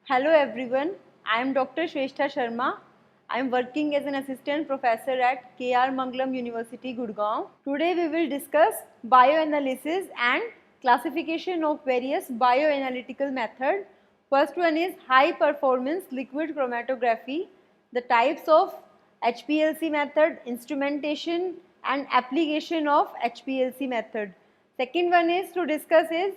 Hello everyone, I am Dr. Shreshtha Sharma. I am working as an assistant professor at KR Mangalam University, Gurgaon. Today we will discuss bioanalysis and classification of various bioanalytical methods. First one is high performance liquid chromatography, the types of HPLC method, instrumentation and application of HPLC method. Second one is to discuss is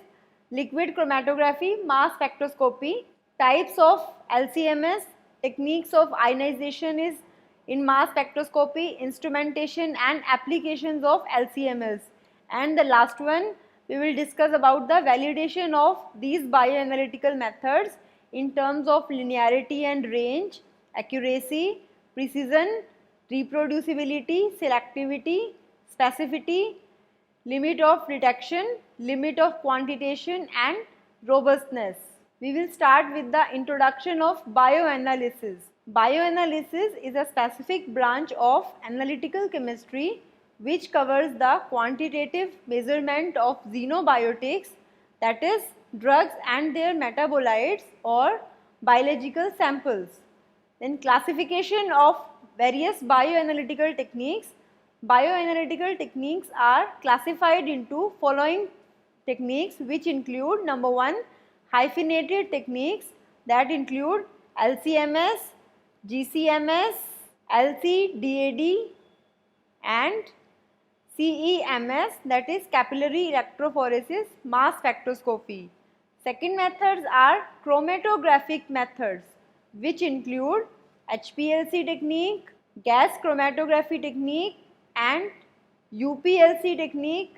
liquid chromatography, mass spectroscopy, types of LCMS, techniques of ionization is in mass spectroscopy, instrumentation and applications of LCMS. And the last one, we will discuss about the validation of these bioanalytical methods in terms of linearity and range, accuracy, precision, reproducibility, selectivity, specificity, limit of detection, limit of quantitation and robustness. We will start with the introduction of bioanalysis. Bioanalysis is a specific branch of analytical chemistry which covers the quantitative measurement of xenobiotics, that is drugs and their metabolites or biological samples. Then classification of various bioanalytical techniques. Bioanalytical techniques are classified into following techniques, which include number 1, hyphenated techniques, that include LCMS, GCMS, LCDAD and CEMS, that is capillary electrophoresis mass spectroscopy. Second methods are chromatographic methods, which include HPLC technique, gas chromatography technique and UPLC technique,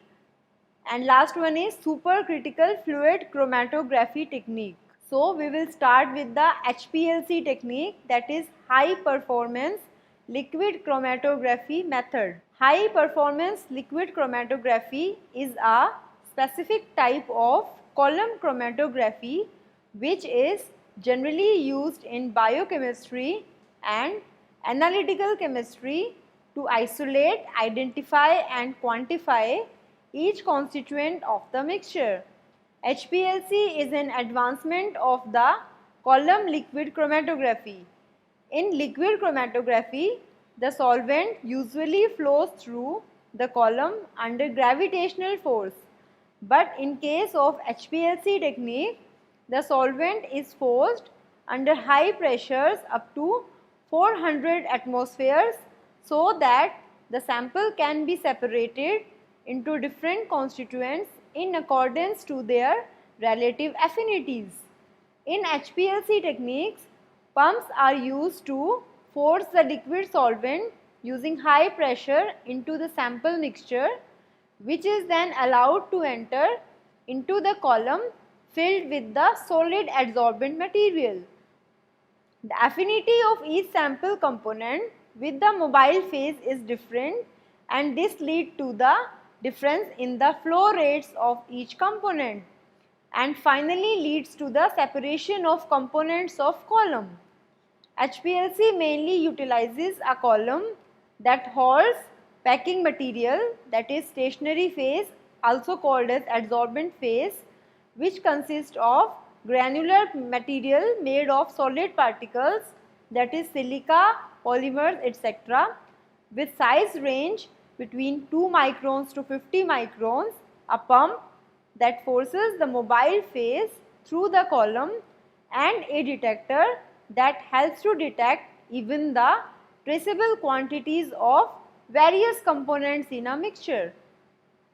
and last one is supercritical fluid chromatography technique. So we will start with the HPLC technique, that is high performance liquid chromatography method. High performance liquid chromatography is a specific type of column chromatography which is generally used in biochemistry and analytical chemistry to isolate, identify and quantify each constituent of the mixture. HPLC is an advancement of the column liquid chromatography. In liquid chromatography, the solvent usually flows through the column under gravitational force. But in case of HPLC technique, the solvent is forced under high pressures up to 400 atmospheres so that the sample can be separated into different constituents in accordance to their relative affinities. In HPLC techniques, pumps are used to force the liquid solvent using high pressure into the sample mixture, which is then allowed to enter into the column filled with the solid adsorbent material. The affinity of each sample component with the mobile phase is different, and this leads to the difference in the flow rates of each component and finally leads to the separation of components of column. HPLC mainly utilizes a column that holds packing material, that is stationary phase, also called as adsorbent phase, which consists of granular material made of solid particles, that is silica, polymers, etc. with size range between 2 microns to 50 microns, a pump that forces the mobile phase through the column, and a detector that helps to detect even the traceable quantities of various components in a mixture.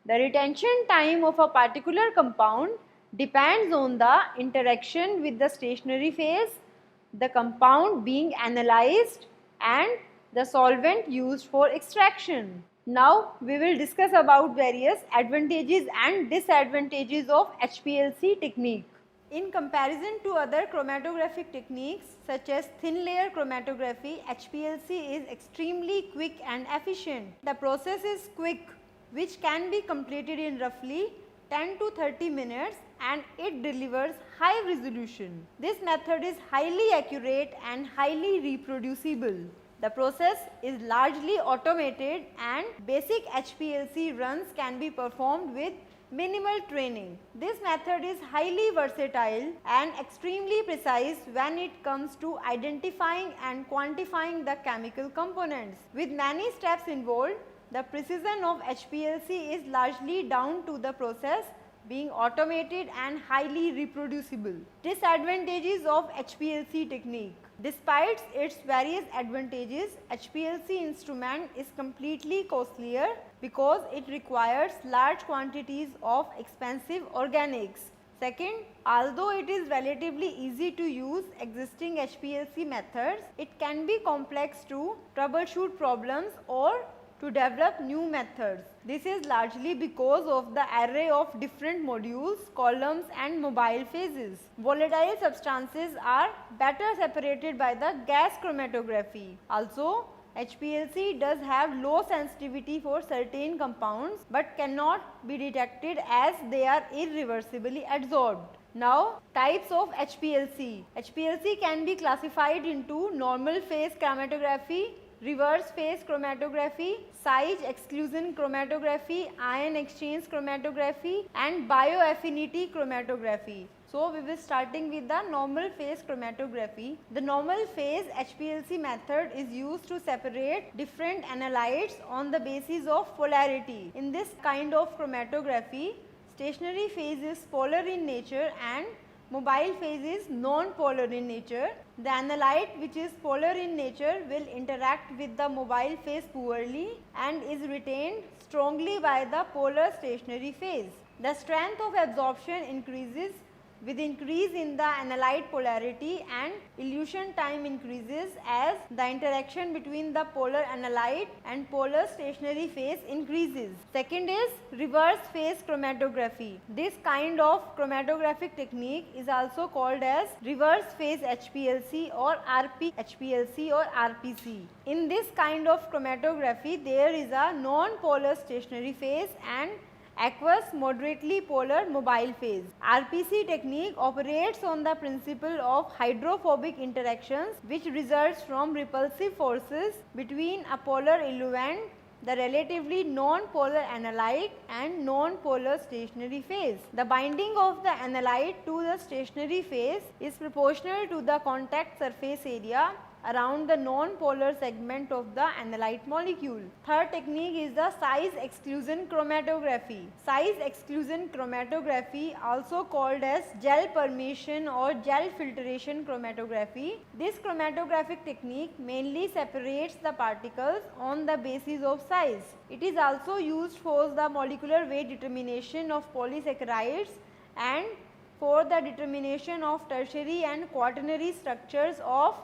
The retention time of a particular compound depends on the interaction with the stationary phase, the compound being analyzed and the solvent used for extraction. Now we will discuss about various advantages and disadvantages of HPLC technique. In comparison to other chromatographic techniques such as thin layer chromatography, HPLC is extremely quick and efficient. The process is quick, which can be completed in roughly 10 to 30 minutes, and it delivers high resolution. This method is highly accurate and highly reproducible. The process is largely automated and basic HPLC runs can be performed with Minimal training. This method is highly versatile and extremely precise when it comes to identifying and quantifying the chemical components. With many steps involved, the precision of HPLC is largely down to the process being automated and highly reproducible. Disadvantages of HPLC technique. Despite its various advantages, HPLC instrument is completely costlier because it requires large quantities of expensive organics. Second, although it is relatively easy to use existing HPLC methods, it can be complex to troubleshoot problems or to develop new methods. This is largely because of the array of different modules, columns and mobile phases. Volatile substances are better separated by the gas chromatography. Also, HPLC does have low sensitivity for certain compounds but cannot be detected as they are irreversibly adsorbed. Now, types of HPLC. HPLC can be classified into normal phase chromatography, reverse phase chromatography, size exclusion chromatography, ion exchange chromatography and bioaffinity chromatography. So, we will starting with the normal phase chromatography. The normal phase HPLC method is used to separate different analytes on the basis of polarity. In this kind of chromatography, stationary phase is polar in nature and mobile phase is non-polar in nature. The analyte which is polar in nature will interact with the mobile phase poorly and is retained strongly by the polar stationary phase. The strength of absorption increases with increase in the analyte polarity and elution time increases as the interaction between the polar analyte and polar stationary phase increases. Second is reverse phase chromatography. This kind of chromatographic technique is also called as reverse phase HPLC or RP HPLC or RPC. In this kind of chromatography, there is a non-polar stationary phase and aqueous moderately polar mobile phase. RPC technique operates on the principle of hydrophobic interactions which results from repulsive forces between a polar eluent, the relatively non-polar analyte and non-polar stationary phase. The binding of the analyte to the stationary phase is proportional to the contact surface area around the non-polar segment of the analyte molecule. Third technique is the size exclusion chromatography. Size exclusion chromatography, also called as gel permeation or gel filtration chromatography. This chromatographic technique mainly separates the particles on the basis of size. It is also used for the molecular weight determination of polysaccharides and for the determination of tertiary and quaternary structures of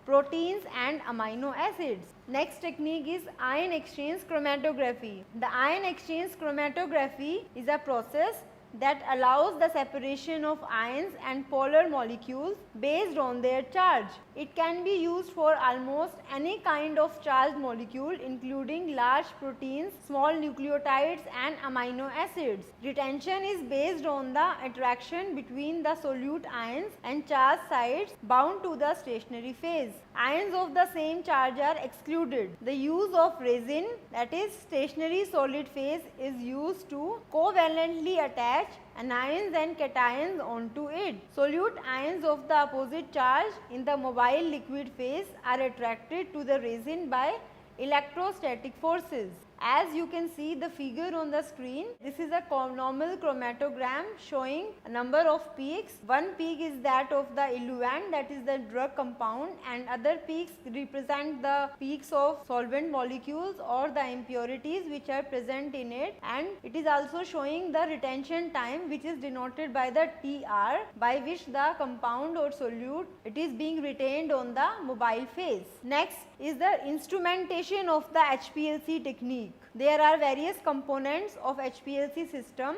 proteins and amino acids. Next technique is ion exchange chromatography. The ion exchange chromatography is a process that allows the separation of ions and polar molecules based on their charge. It can be used for almost any kind of charged molecule including large proteins, small nucleotides and amino acids. Retention is based on the attraction between the solute ions and charged sites bound to the stationary phase. Ions of the same charge are excluded. The use of resin, that is stationary solid phase, is used to covalently attach anions and cations onto it. Solute ions of the opposite charge in the mobile liquid phase are attracted to the resin by electrostatic forces. As you can see the figure on the screen, this is a normal chromatogram showing a number of peaks. One peak is that of the eluent, that is the drug compound, and other peaks represent the peaks of solvent molecules or the impurities which are present in it, and it is also showing the retention time which is denoted by the TR, by which the compound or solute it is being retained on the mobile phase. Next is the instrumentation of the HPLC technique. There are various components of HPLC system.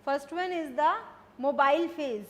First one is the mobile phase,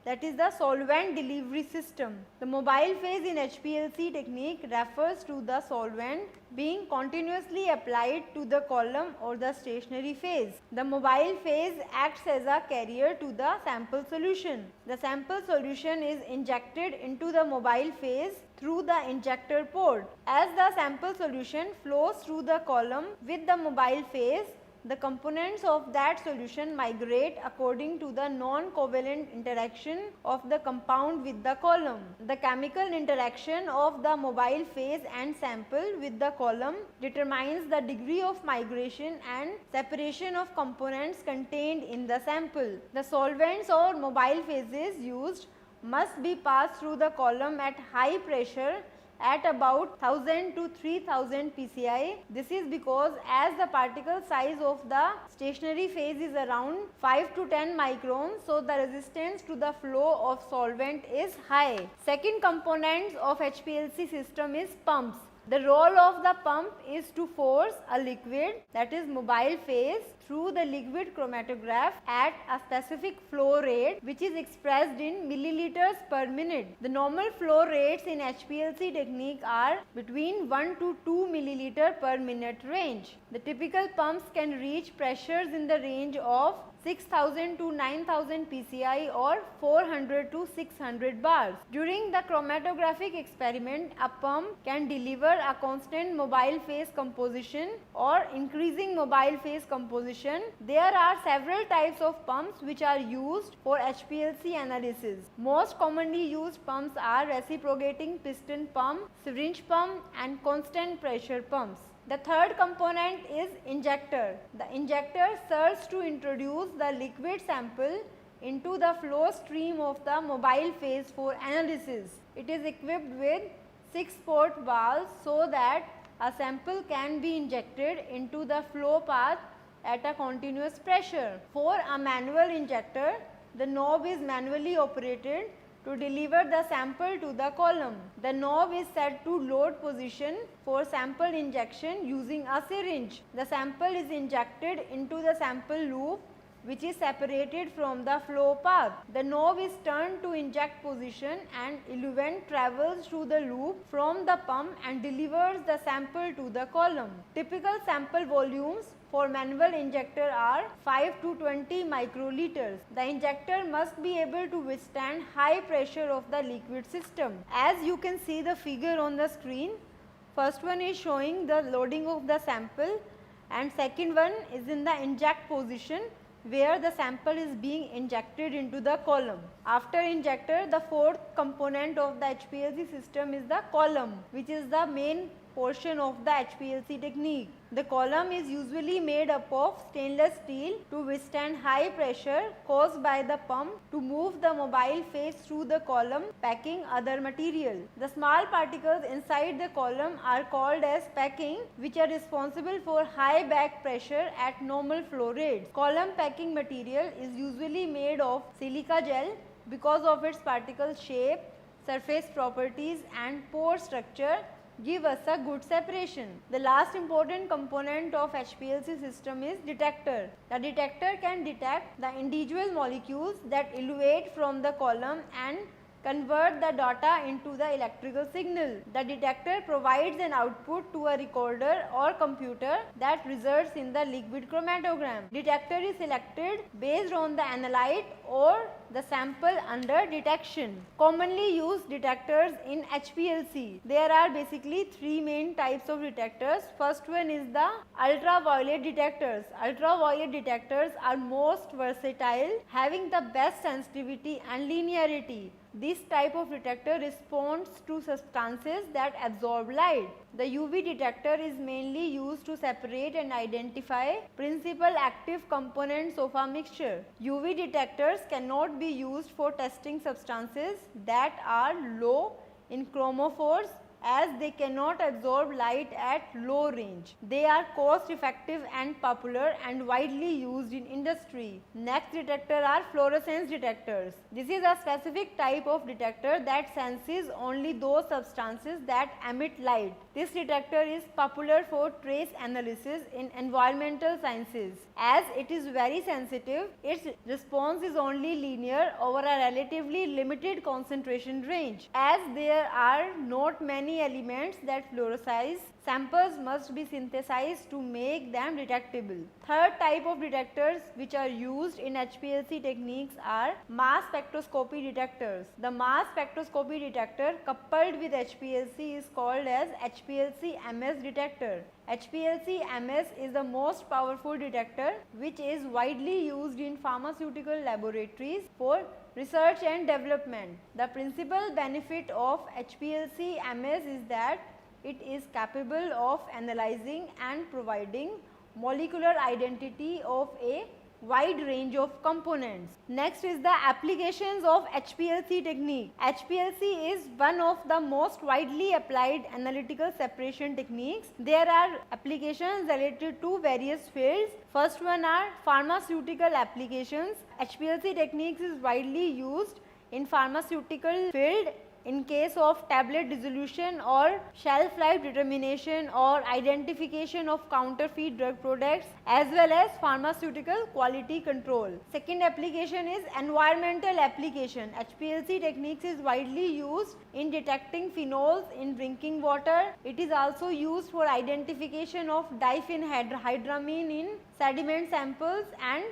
that is the solvent delivery system. The mobile phase in HPLC technique refers to the solvent being continuously applied to the column or the stationary phase. The mobile phase acts as a carrier to the sample solution. The sample solution is injected into the mobile phase through the injector port. As the sample solution flows through the column with the mobile phase, the components of that solution migrate according to the non-covalent interaction of the compound with the column. The chemical interaction of the mobile phase and sample with the column determines the degree of migration and separation of components contained in the sample. The solvents or mobile phases used must be passed through the column at high pressure at about 1000 to 3000 psi. This is because as the particle size of the stationary phase is around 5 to 10 microns, so the resistance to the flow of solvent is high. Second component of HPLC system is pumps. The role of the pump is to force a liquid, that is mobile phase, through the liquid chromatograph at a specific flow rate which is expressed in milliliters per minute. The normal flow rates in HPLC technique are between 1 to 2 milliliter per minute range. The typical pumps can reach pressures in the range of 6000 to 9000 psi or 400 to 600 bars. During the chromatographic experiment, a pump can deliver a constant mobile phase composition or increasing mobile phase composition. There are several types of pumps which are used for HPLC analysis. Most commonly used pumps are reciprocating piston pump, syringe pump and constant pressure pumps. The third component is injector. The injector serves to introduce the liquid sample into the flow stream of the mobile phase for analysis. It is equipped with 6 port valves so that a sample can be injected into the flow path at a continuous pressure. For a manual injector, the knob is manually operated to deliver the sample to the column. The knob is set to load position for sample injection using a syringe. The sample is injected into the sample loop which is separated from the flow path. The knob is turned to inject position and eluent travels through the loop from the pump and delivers the sample to the column. Typical sample volumes for manual injector are 5 to 20 microliters. The injector must be able to withstand high pressure of the liquid system. As you can see the figure on the screen, first one is showing the loading of the sample and second one is in the inject position where the sample is being injected into the column. After injector, the fourth component of the HPLC system is the column, which is the main portion of the HPLC technique. The column is usually made up of stainless steel to withstand high pressure caused by the pump to move the mobile phase through the column, packing other material. The small particles inside the column are called as packing, which are responsible for high back pressure at normal flow rates. Column packing material is usually made of silica gel because of its particle shape, surface properties and pore structure give us a good separation. The last important component of HPLC system is detector. The detector can detect the individual molecules that elevate from the column and convert the data into the electrical signal. The detector provides an output to a recorder or computer that results in the liquid chromatogram. Detector is selected based on the analyte or the sample under detection. Commonly used detectors in HPLC. There are basically three main types of detectors. First one is the ultraviolet detectors. Ultraviolet detectors are most versatile, having the best sensitivity and linearity. This type of detector responds to substances that absorb light. The UV detector is mainly used to separate and identify principal active components of a mixture. UV detectors cannot be used for testing substances that are low in chromophores as they cannot absorb light at low range. They are cost effective and popular and widely used in industry. Next detector are fluorescence detectors. This is a specific type of detector that senses only those substances that emit light. This detector is popular for trace analysis in environmental sciences. As it is very sensitive, its response is only linear over a relatively limited concentration range. As there are not many many elements that fluoresce. Samples must be synthesized to make them detectable. Third type of detectors which are used in HPLC techniques are mass spectroscopy detectors. The mass spectroscopy detector coupled with HPLC is called as HPLC-MS detector. HPLC-MS is the most powerful detector which is widely used in pharmaceutical laboratories for research and development. The principal benefit of HPLC-MS is that it is capable of analyzing and providing molecular identity of a wide range of components. Next is the applications of HPLC technique. HPLC is one of the most widely applied analytical separation techniques. There are applications related to various fields. First one are pharmaceutical applications. HPLC techniques is widely used in pharmaceutical field in case of tablet dissolution or shelf life determination or identification of counterfeit drug products as well as pharmaceutical quality control. Second application is environmental application. HPLC techniques is widely used in detecting phenols in drinking water. It is also used for identification of diphenhydramine in sediment samples and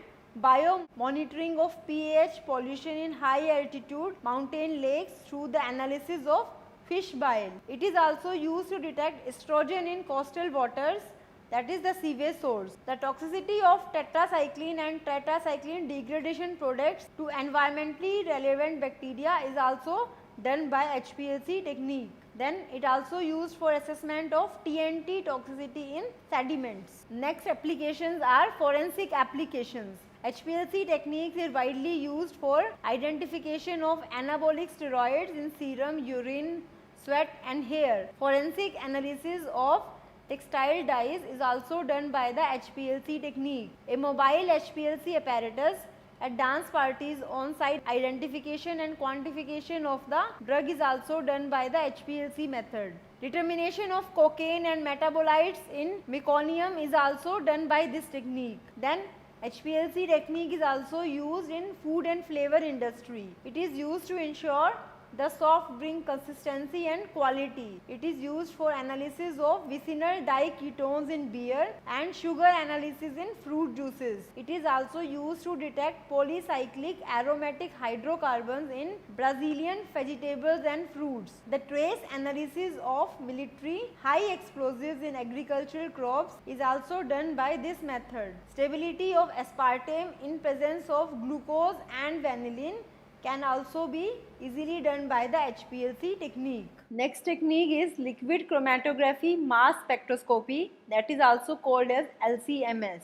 biomonitoring of pH pollution in high altitude mountain lakes through the analysis of fish bile. It is also used to detect estrogen in coastal waters, that is the sewage source. The toxicity of tetracycline and tetracycline degradation products to environmentally relevant bacteria is also done by HPLC technique. Then it also used for assessment of TNT toxicity in sediments. Next applications are forensic applications. HPLC techniques is widely used for identification of anabolic steroids in serum, urine, sweat and hair. Forensic analysis of textile dyes is also done by the HPLC technique. A mobile HPLC apparatus at dance parties on-site identification and quantification of the drug is also done by the HPLC method. Determination of cocaine and metabolites in meconium is also done by this technique. Then HPLC technique is also used in food and flavor industry. It is used to ensure the soft drink consistency and quality. It is used for analysis of vicinal diketones in beer and sugar analysis in fruit juices. It is also used to detect polycyclic aromatic hydrocarbons in Brazilian vegetables and fruits. The trace analysis of military high explosives in agricultural crops is also done by this method. Stability of aspartame in presence of glucose and vanillin can also be easily done by the HPLC technique. Next technique is liquid chromatography mass spectroscopy, that is also called as LC-MS.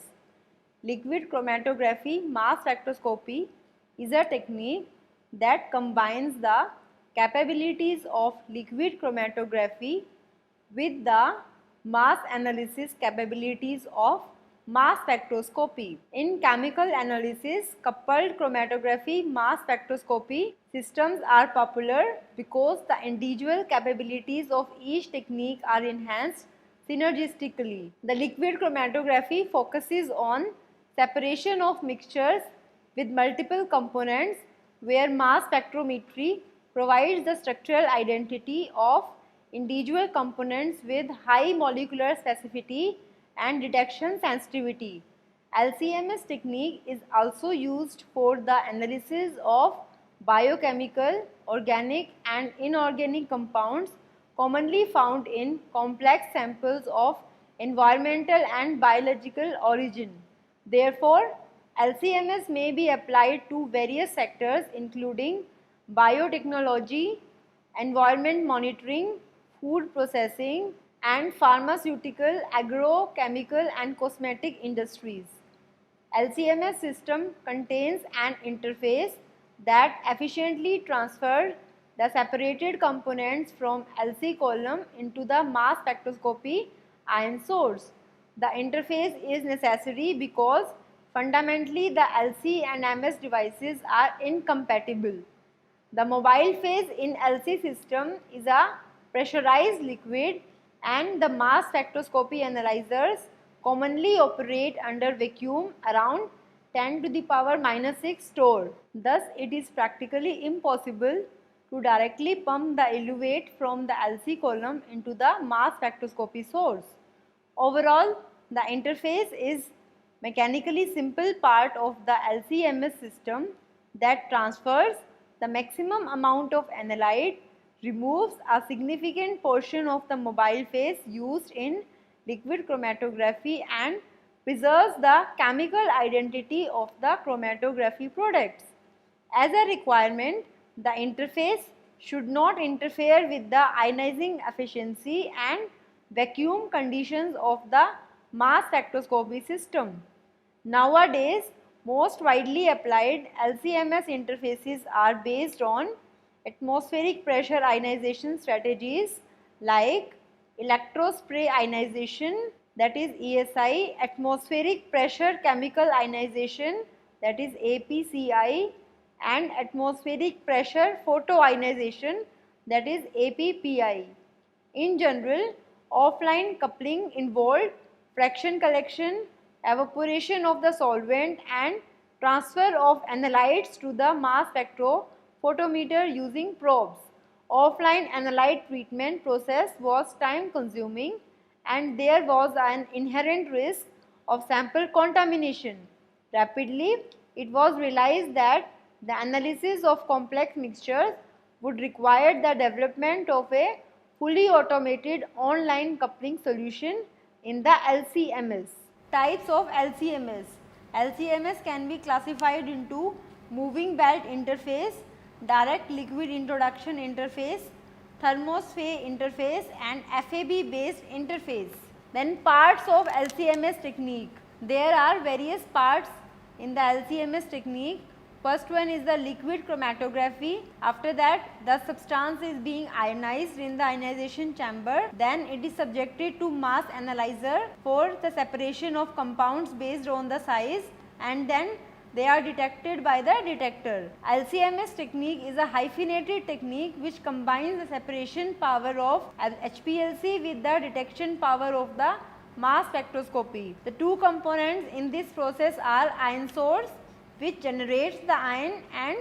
Liquid chromatography mass spectroscopy is a technique that combines the capabilities of liquid chromatography with the mass analysis capabilities of mass spectroscopy. In chemical analysis, coupled chromatography mass spectroscopy systems are popular because the individual capabilities of each technique are enhanced synergistically. The liquid chromatography focuses on separation of mixtures with multiple components, where mass spectrometry provides the structural identity of individual components with high molecular specificity and detection sensitivity. LC-MS technique is also used for the analysis of biochemical, organic and inorganic compounds commonly found in complex samples of environmental and biological origin. Therefore, LC-MS may be applied to various sectors including biotechnology, environment monitoring, food processing, and pharmaceutical, agrochemical and cosmetic industries. LC-MS system contains an interface that efficiently transfers the separated components from LC column into the mass spectroscopy ion source. The interface is necessary because fundamentally the LC and MS devices are incompatible. The mobile phase in LC system is a pressurized liquid, and the mass spectroscopy analyzers commonly operate under vacuum around 10⁻⁻⁶ torr. Thus, it is practically impossible to directly pump the eluate from the LC column into the mass spectroscopy source. Overall, the interface is mechanically simple part of the LC-MS system that transfers the maximum amount of analyte, removes a significant portion of the mobile phase used in liquid chromatography, and preserves the chemical identity of the chromatography products. As a requirement, the interface should not interfere with the ionizing efficiency and vacuum conditions of the mass spectroscopy system. Nowadays, most widely applied LC-MS interfaces are based on atmospheric pressure ionization strategies like electrospray ionization, that is ESI, atmospheric pressure chemical ionization, that is APCI, and atmospheric pressure photoionization, that is APPI. In general, offline coupling involved fraction collection, evaporation of the solvent, and transfer of analytes to the mass spectrophotometer using probes. Offline analyte treatment process was time consuming and there was an inherent risk of sample contamination. Rapidly, it was realized that the analysis of complex mixtures would require the development of a fully automated online coupling solution in the LC-MS. Types of LC-MS. LC-MS can be classified into moving belt interface, direct liquid introduction interface, thermosphase interface, and FAB based interface. Then parts of LC-MS technique. There are various parts in the LC-MS technique. First one is the liquid chromatography. After that, the substance is being ionized in the ionization chamber. Then it is subjected to mass analyzer for the separation of compounds based on the size, and then they are detected by the detector. LC-MS technique is a hyphenated technique which combines the separation power of HPLC with the detection power of the mass spectroscopy. The two components in this process are ion source, which generates the ion, and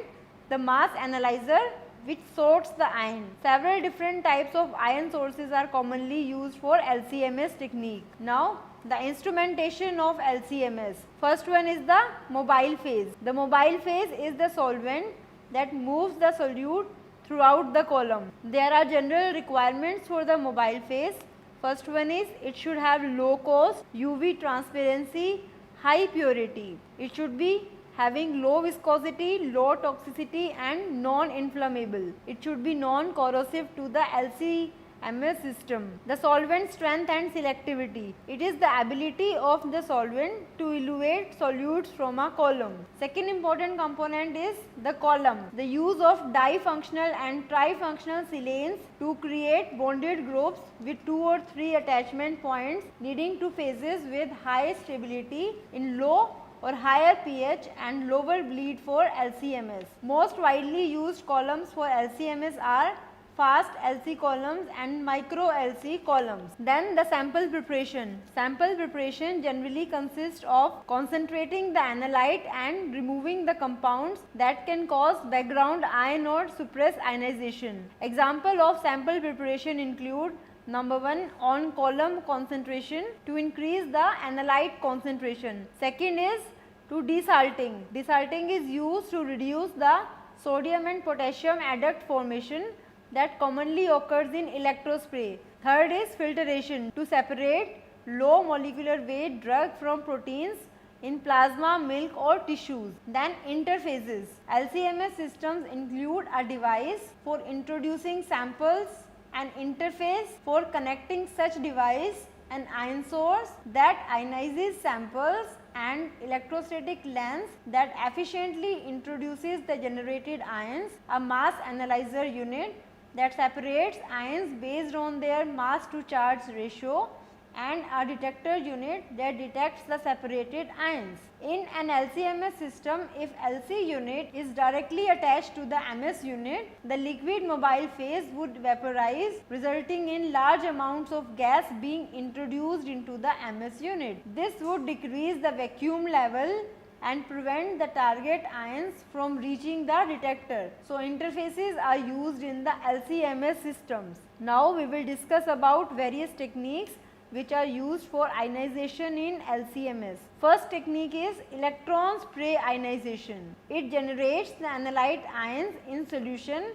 the mass analyzer, which sorts the ion. Several different types of ion sources are commonly used for LC-MS technique. Now, the instrumentation of LC-MS. First one is the mobile phase. The mobile phase is the solvent that moves the solute throughout the column. There are general requirements for the mobile phase. First one is it should have low cost, UV transparency, high purity. It should be having low viscosity, low toxicity, and non-inflammable. It should be non-corrosive to the LC-MS system. The solvent strength and selectivity. It is the ability of the solvent to eluate solutes from a column. Second important component is the column. The use of difunctional and trifunctional silanes to create bonded groups with 2 or 3 attachment points leading to phases with high stability in low or higher pH and lower bleed for LC-MS. Most widely used columns for LC-MS are fast LC columns and micro LC columns. Then the sample preparation. Sample preparation generally consists of concentrating the analyte and removing the compounds that can cause background ion or suppress ionization. Example of sample preparation include: number 1, on column concentration to increase the analyte concentration. Second is to desalting. Desalting is used to reduce the sodium and potassium adduct formation that commonly occurs in electrospray. Third is filtration to separate low molecular weight drug from proteins in plasma, milk or tissues. Then interfaces. LC-MS systems include a device for introducing samples, an interface for connecting such device, an ion source that ionizes samples, and electrostatic lens that efficiently introduces the generated ions, a mass analyzer unit that separates ions based on their mass to charge ratio, and a detector unit that detects the separated ions. In an LC-MS system, if LC unit is directly attached to the MS unit, the liquid mobile phase would vaporize, resulting in large amounts of gas being introduced into the MS unit. This would decrease the vacuum level and prevent the target ions from reaching the detector. So interfaces are used in the LC-MS systems. Now we will discuss about various techniques which are used for ionization in LC-MS. First technique is electron spray ionization. It generates the analyte ions in solution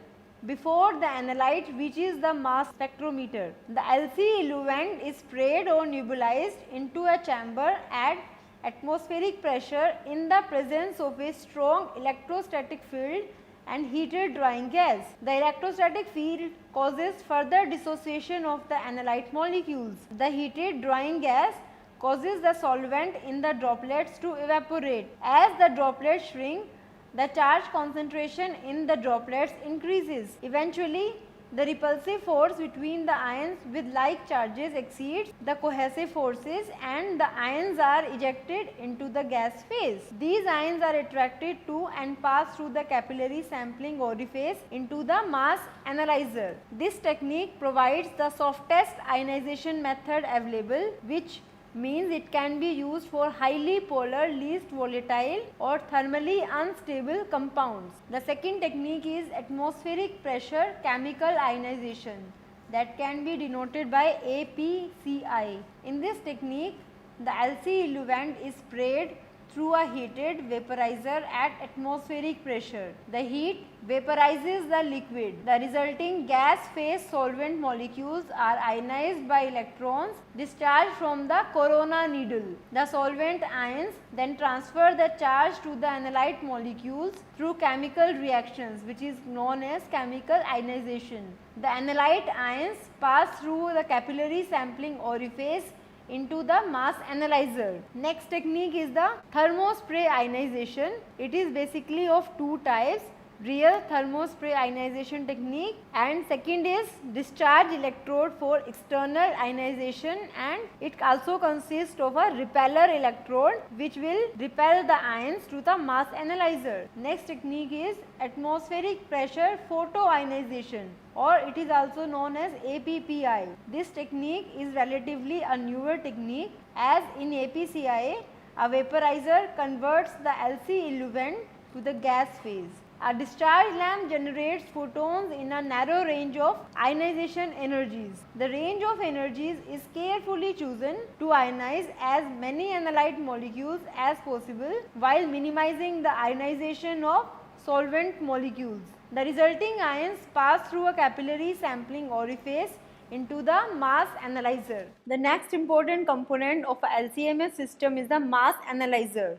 before the analyte reaches the mass spectrometer. The LC eluent is sprayed or nebulized into a chamber at atmospheric pressure in the presence of a strong electrostatic field and heated drying gas. The electrostatic field causes further dissociation of the analyte molecules. The heated drying gas causes the solvent in the droplets to evaporate. As the droplets shrink, the charge concentration in the droplets increases. Eventually, the repulsive force between the ions with like charges exceeds the cohesive forces and the ions are ejected into the gas phase. These ions are attracted to and pass through the capillary sampling orifice into the mass analyzer. This technique provides the softest ionization method available, which means it can be used for highly polar, least volatile or thermally unstable compounds. The second technique is atmospheric pressure chemical ionization, that can be denoted by APCI. In this technique, the LC eluent is sprayed through a heated vaporizer at atmospheric pressure. The heat vaporizes the liquid. The resulting gas phase solvent molecules are ionized by electrons discharged from the corona needle. The solvent ions then transfer the charge to the analyte molecules through chemical reactions, which is known as chemical ionization. The analyte ions pass through the capillary sampling orifice into the mass analyzer. Next technique is the thermospray ionization. It is basically of two types, real thermospray ionization technique and second is discharge electrode for external ionization, and it also consists of a repeller electrode which will repel the ions to the mass analyzer. Next technique is atmospheric pressure photoionization, or it is also known as APPI. This technique is relatively a newer technique, as in APCI a vaporizer converts the LC eluent to the gas phase. A discharge lamp generates photons in a narrow range of ionization energies. The range of energies is carefully chosen to ionize as many analyte molecules as possible while minimizing the ionization of solvent molecules. The resulting ions pass through a capillary sampling orifice into the mass analyzer. The next important component of a LC-MS system is the mass analyzer.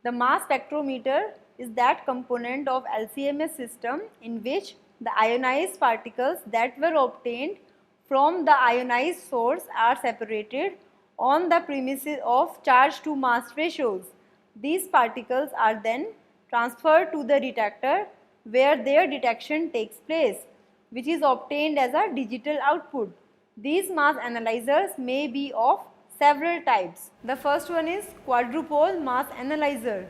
The mass spectrometer is that component of LC-MS system in which the ionized particles that were obtained from the ionized source are separated on the premises of charge to mass ratios. These particles are then transferred to the detector where their detection takes place, which is obtained as a digital output. These mass analyzers may be of several types. The first one is quadrupole mass analyzer.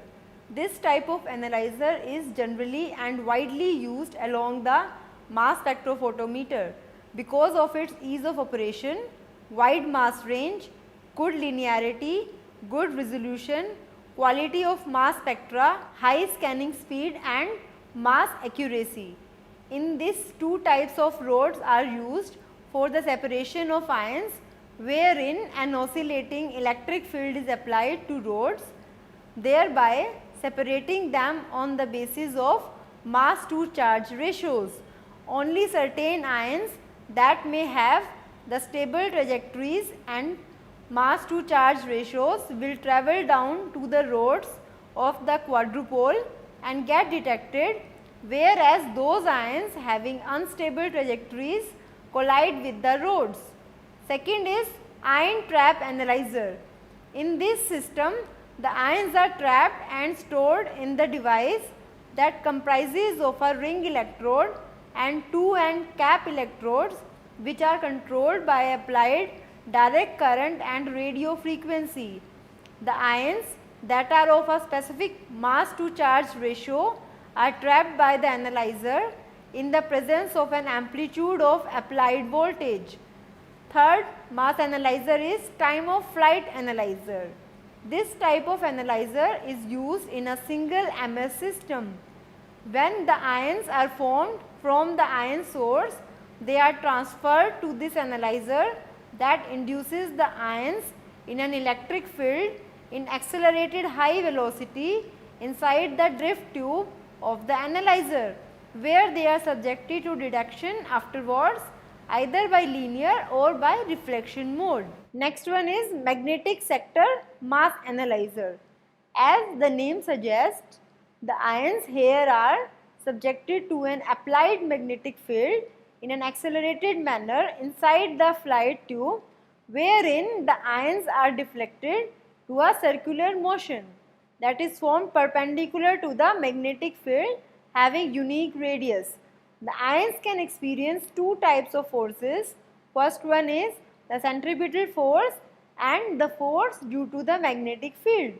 This type of analyzer is generally and widely used along the mass spectrophotometer because of its ease of operation, wide mass range, good linearity, good resolution, quality of mass spectra, high scanning speed and mass accuracy. In these two types of rods are used for the separation of ions, wherein an oscillating electric field is applied to rods, thereby separating them on the basis of mass to charge ratios. Only certain ions that may have the stable trajectories and mass to charge ratios will travel down to the rods of the quadrupole and get detected, whereas those ions having unstable trajectories collide with the rods. Second is ion trap analyzer. In this system, the ions are trapped and stored in the device that comprises of a ring electrode and two end cap electrodes, which are controlled by applied direct current and radio frequency. The ions that are of a specific mass to charge ratio are trapped by the analyzer in the presence of an amplitude of applied voltage. Third mass analyzer is time of flight analyzer. This type of analyzer is used in a single MS system. When the ions are formed from the ion source, they are transferred to this analyzer that induces the ions in an electric field in accelerated high velocity inside the drift tube of the analyzer, where they are subjected to detection afterwards either by linear or by reflection mode. Next one is magnetic sector mass analyzer. As the name suggests, the ions here are subjected to an applied magnetic field in an accelerated manner inside the flight tube, wherein the ions are deflected to a circular motion that is formed perpendicular to the magnetic field having unique radius. The ions can experience two types of forces. First one is the centripetal force and the force due to the magnetic field.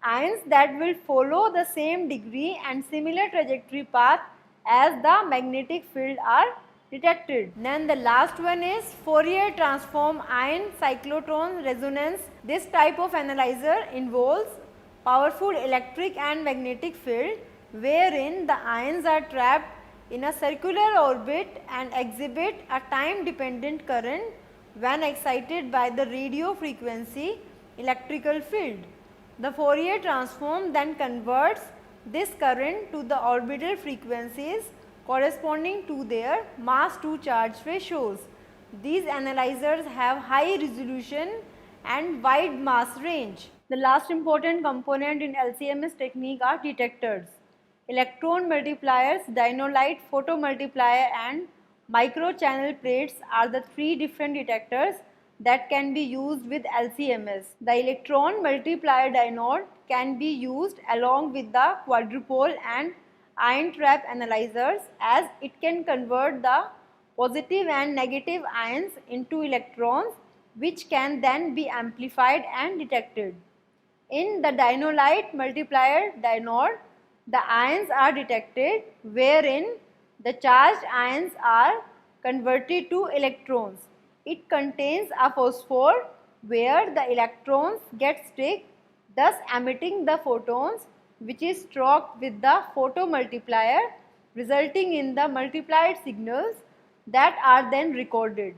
Ions that will follow the same degree and similar trajectory path as the magnetic field are detected. Then the last one is Fourier transform ion cyclotron resonance. This type of analyzer involves powerful electric and magnetic field wherein the ions are trapped in a circular orbit and exhibit a time dependent current when excited by the radio frequency electrical field. The Fourier transform then converts this current to the orbital frequencies corresponding to their mass to charge ratios. These analyzers have high resolution and wide mass range. The last important component in LC-MS technique are detectors. Electron multipliers, dynolite, photomultiplier and microchannel plates are the three different detectors that can be used with LC-MS. The electron multiplier dynode can be used along with the quadrupole and ion trap analyzers, as it can convert the positive and negative ions into electrons, which can then be amplified and detected. In the dynolite multiplier dynode, the ions are detected wherein the charged ions are converted to electrons. It contains a phosphor where the electrons get stuck, thus emitting the photons, which is struck with the photomultiplier, resulting in the multiplied signals that are then recorded.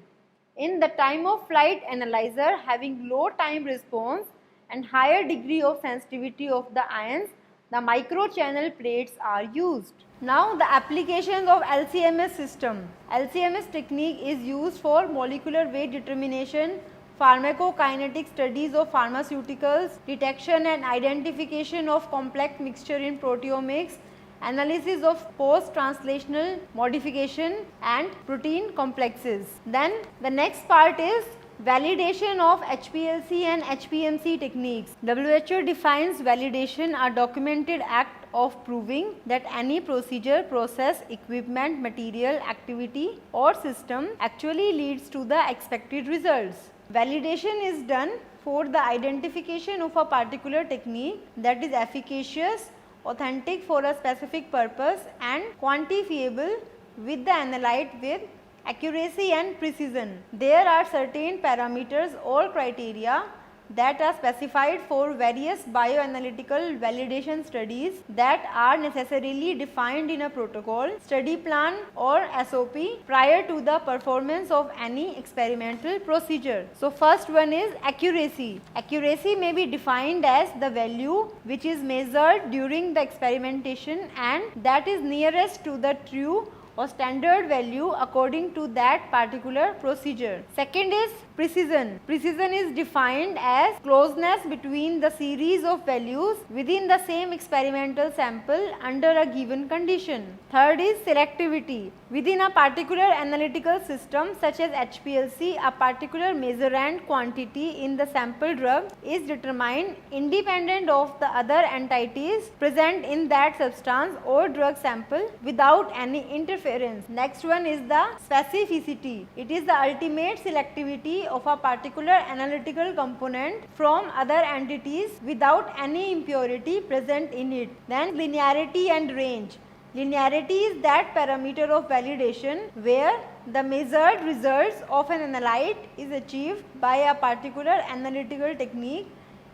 In the time of flight analyzer having low time response and higher degree of sensitivity of the ions, the microchannel plates are used. Now the applications of LC-MS system. LC-MS technique is used for molecular weight determination, pharmacokinetic studies of pharmaceuticals, detection and identification of complex mixture in proteomics, analysis of post-translational modification and protein complexes. Then the next part is validation of HPLC and HPMC techniques. WHO defines validation a documented act of proving that any procedure, process, equipment, material, activity or system actually leads to the expected results. Validation is done for the identification of a particular technique that is efficacious, authentic for a specific purpose and quantifiable with the analyte with accuracy and precision. There are certain parameters or criteria that are specified for various bioanalytical validation studies that are necessarily defined in a protocol, study plan or SOP prior to the performance of any experimental procedure. So first one is accuracy. Accuracy may be defined as the value which is measured during the experimentation and that is nearest to the true or standard value according to that particular procedure. Second is precision. Precision is defined as closeness between the series of values within the same experimental sample under a given condition. Third is selectivity. Within a particular analytical system such as HPLC, a particular measurand quantity in the sample drug is determined independent of the other entities present in that substance or drug sample without any interference. Next one is the specificity. It is the ultimate selectivity of a particular analytical component from other entities without any impurity present in it. Then linearity and range. Linearity is that parameter of validation where the measured results of an analyte is achieved by a particular analytical technique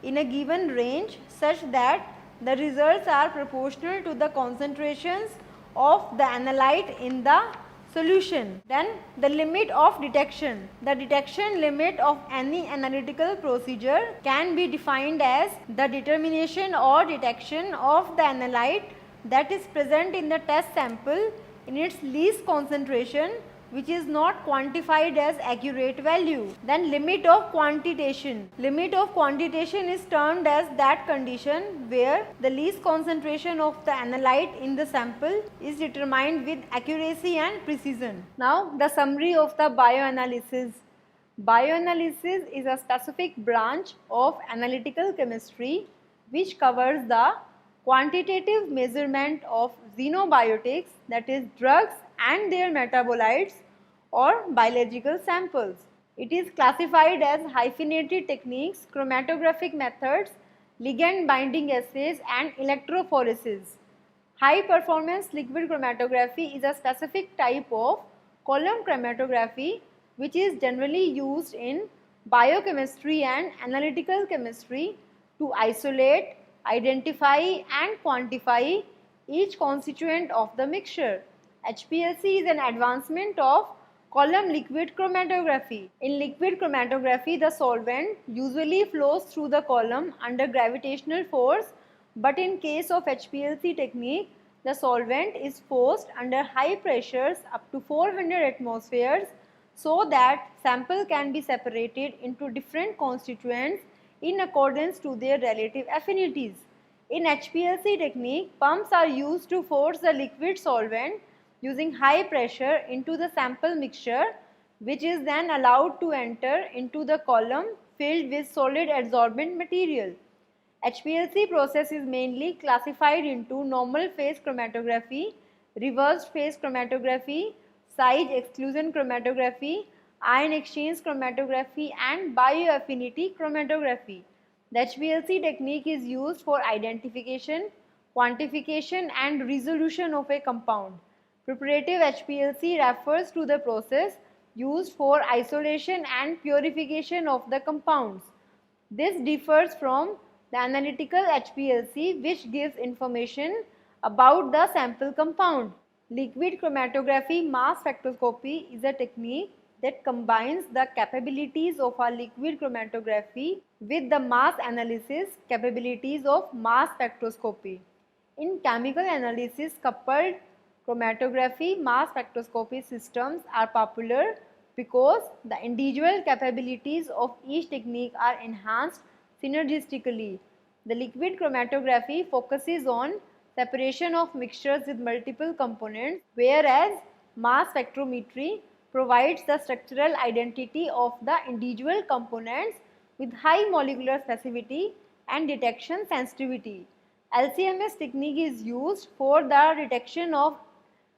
in a given range such that the results are proportional to the concentrations of the analyte in the solution. Then the limit of detection. The detection limit of any analytical procedure can be defined as the determination or detection of the analyte that is present in the test sample in its least concentration, which is not quantified as accurate value. Then limit of quantitation. Limit of quantitation is termed as that condition where the least concentration of the analyte in the sample is determined with accuracy and precision. Now the summary of the bioanalysis. Bioanalysis is a specific branch of analytical chemistry which covers the quantitative measurement of xenobiotics, that is drugs and their metabolites or biological samples. It is classified as hyphenated techniques, chromatographic methods, ligand binding assays and electrophoresis. High performance liquid chromatography is a specific type of column chromatography which is generally used in biochemistry and analytical chemistry to isolate, identify and quantify each constituent of the mixture. HPLC is an advancement of column liquid chromatography. In liquid chromatography, the solvent usually flows through the column under gravitational force, but in case of HPLC technique, the solvent is forced under high pressures up to 400 atmospheres so that sample can be separated into different constituents in accordance to their relative affinities. In HPLC technique, pumps are used to force the liquid solvent using high pressure into the sample mixture, which is then allowed to enter into the column filled with solid adsorbent material. HPLC process is mainly classified into normal phase chromatography, reversed phase chromatography, size exclusion chromatography, ion exchange chromatography and bioaffinity chromatography. The HPLC technique is used for identification, quantification and resolution of a compound. Preparative HPLC refers to the process used for isolation and purification of the compounds. This differs from the analytical HPLC, which gives information about the sample compound. Liquid chromatography mass spectroscopy is a technique that combines the capabilities of a liquid chromatography with the mass analysis capabilities of mass spectroscopy. In chemical analysis, coupled chromatography mass spectroscopy systems are popular because the individual capabilities of each technique are enhanced synergistically. The liquid chromatography focuses on separation of mixtures with multiple components, whereas mass spectrometry provides the structural identity of the individual components with high molecular specificity and detection sensitivity. LC-MS technique is used for the detection of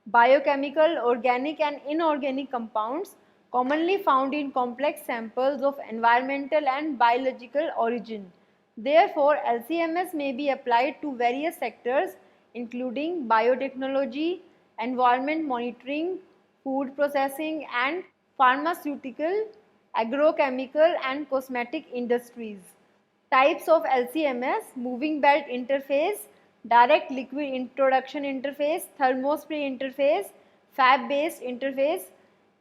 biochemical, organic and inorganic compounds commonly found in complex samples of environmental and biological origin. Therefore, LC-MS may be applied to various sectors including biotechnology, environment monitoring, food processing and pharmaceutical, agrochemical and cosmetic industries. Types of LC-MS: moving belt interface, direct liquid introduction interface, thermospray interface, fab based interface.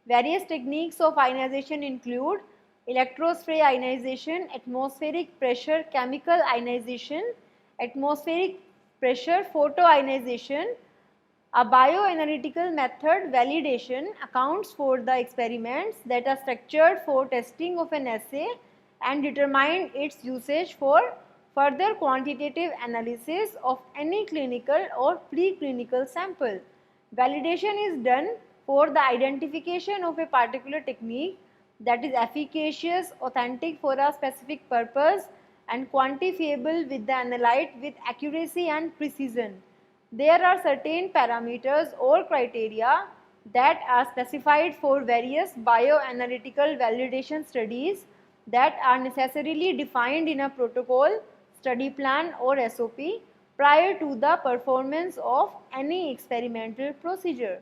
Various techniques of ionization include electrospray ionization, atmospheric pressure chemical ionization, atmospheric pressure photoionization. A bioanalytical method validation accounts for the experiments that are structured for testing of an assay and determine its usage for further quantitative analysis of any clinical or preclinical sample. Validation is done for the identification of a particular technique that is efficacious, authentic for a specific purpose and quantifiable with the analyte with accuracy and precision. There are certain parameters or criteria that are specified for various bioanalytical validation studies that are necessarily defined in a protocol, study plan or SOP prior to the performance of any experimental procedure.